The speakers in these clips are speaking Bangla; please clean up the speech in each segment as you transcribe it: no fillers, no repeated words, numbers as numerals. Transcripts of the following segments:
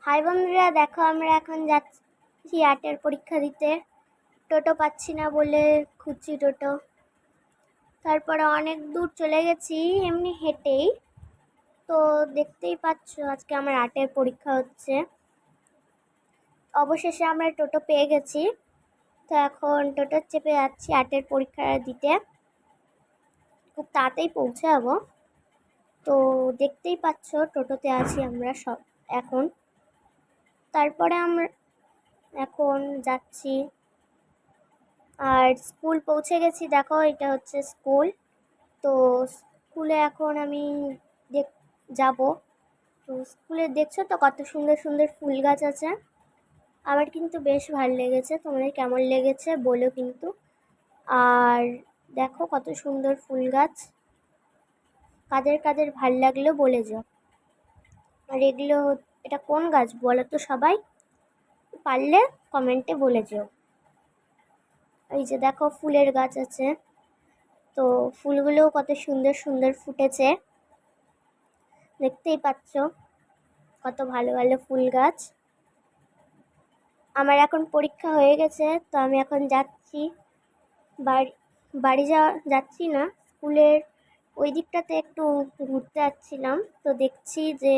হাই বন্ধুরা, দেখো আমরা এখন যাচ্ছি আর্টের পরীক্ষা দিতে। টোটো পাচ্ছি না বলে খুঁজছি টোটো। তারপরে অনেক দূর চলে গেছি এমনি হেঁটেই। তো দেখতেই পাচ্ছ আজকে আমার আর্টের পরীক্ষা হচ্ছে। অবশেষে আমরা টোটো পেয়ে গেছি। তো এখন টোটো চেপে যাচ্ছি আর্টের পরীক্ষা দিতে। খুব তাড়াতাড়ি পৌঁছে যাবো। তো দেখতেই পাচ্ছ টোটোতে আছি আমরা সব এখন। তারপরে আমরা এখন যাচ্ছি আর স্কুল পৌঁছে গেছি। দেখো এটা হচ্ছে স্কুল। তো স্কুলে এখন আমি যাব। তো স্কুলে দেখছো তো কত সুন্দর সুন্দর ফুল গাছ আছে। আমার কিন্তু বেশ ভালো লেগেছে, তোমাদের কেমন লেগেছে বলো কিন্তু। আর দেখো কত সুন্দর ফুল গাছ, কাদের কাদের ভাল লাগলো বলে যাও। আর এটা কোন গাছ বলো তো সবাই, পারলে কমেন্টে বলে যাও। এই যে দেখো ফুলের গাছ আছে। তো ফুলগুলোও কত সুন্দর সুন্দর ফুটেছে, দেখতেই পাচ্ছ কত ভালো ভালো ফুল গাছ। আমার এখন পরীক্ষা হয়ে গেছে, তো আমি এখন যাচ্ছি বাড়ি। যাচ্ছি না, স্কুলের ওই দিকটাতে একটু ঘুরতে যাচ্ছিলাম। তো দেখছি যে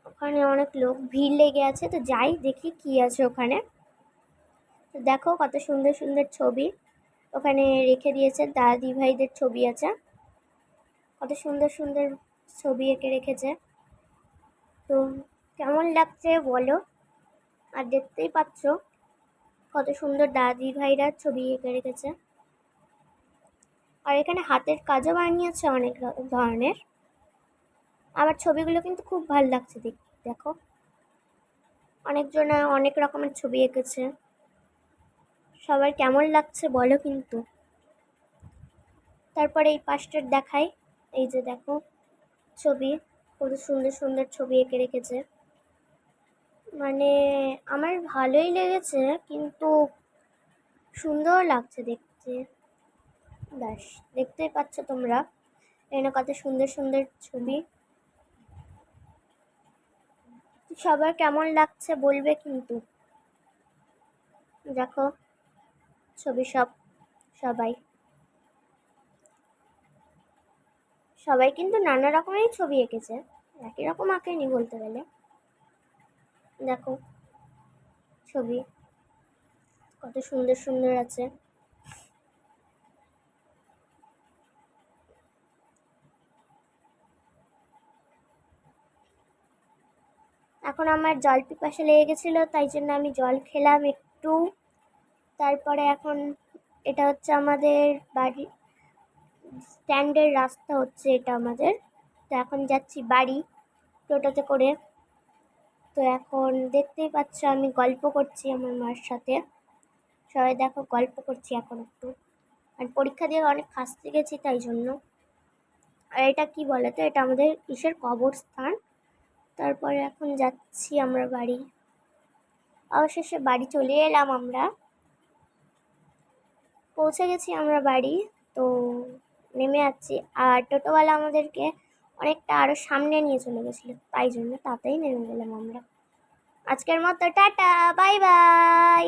ওখানে অনেক লোক ভিড় লেগে আছে, তো যাই দেখি কি আছে ওখানে। তো দেখো কত সুন্দর সুন্দর ছবি ওখানে রেখে দিয়েছে, দাদি ভাইদের ছবি আছে, কত সুন্দর সুন্দর ছবি এঁকে রেখেছে। তো কেমন লাগছে বলো। আর দেখতেই পাচ্ছ কত সুন্দর দাদি ভাইরা ছবি এঁকে রেখেছে। আর এখানে হাতের কাজও বানিয়েছে অনেক ধরনের। আমার ছবিগুলো কিন্তু খুব ভালো লাগছে দেখতে। দেখো অনেকজন অনেক রকমের ছবি এঁকেছে, সবার কেমন লাগছে বলো কিন্তু। তারপরে এই পাশটার দেখাই, এই যে দেখো ছবি, কত সুন্দর সুন্দর ছবি এঁকে রেখেছে। মানে আমার ভালোই লেগেছে, কিন্তু সুন্দর লাগছে দেখতে। ব্যাস দেখতেই পাচ্ছ তোমরা এখানে কত সুন্দর সুন্দর ছবি। সবার কেমন লাগছে বলবে কিন্তু। দেখো ছবি সবাই সবাই কিন্তু নানা রকমেরই ছবি এঁকেছে, একই রকম আঁকেনি বলতে গেলে। দেখো ছবি কত সুন্দর সুন্দর আছে। এখন আমার জল পিপাসা লেগে গেছিলো, তাই জন্য আমি জল খেলাম একটু। তারপরে এখন এটা হচ্ছে আমাদের বাড়ি স্ট্যান্ডের রাস্তা হচ্ছে এটা আমাদের। তো এখন যাচ্ছি বাড়ি টোটোতে করে। তো এখন দেখতেই পাচ্ছ আমি গল্প করছি আমার মার সাথে। সবাই দেখো গল্প করছি এখন একটু। আর পরীক্ষা দিয়ে অনেক হাসতে গেছি তাই জন্য। আর এটা কি বলে তো, এটা আমাদের কিসের কবরস্থান। তারপরে এখন যাচ্ছি আমরা বাড়ি। অবশেষে বাড়ি চলে এলাম আমরা, পৌঁছে গেছি আমরা বাড়ি। তো নেমে যাচ্ছি, আর টোটোওয়ালা আমাদেরকে অনেকটা আরো সামনে নিয়ে চলে গেছিলো, তাই জন্য তাতেই নেমে গেলাম আমরা। আজকের মতো টাটা, বাই বাই।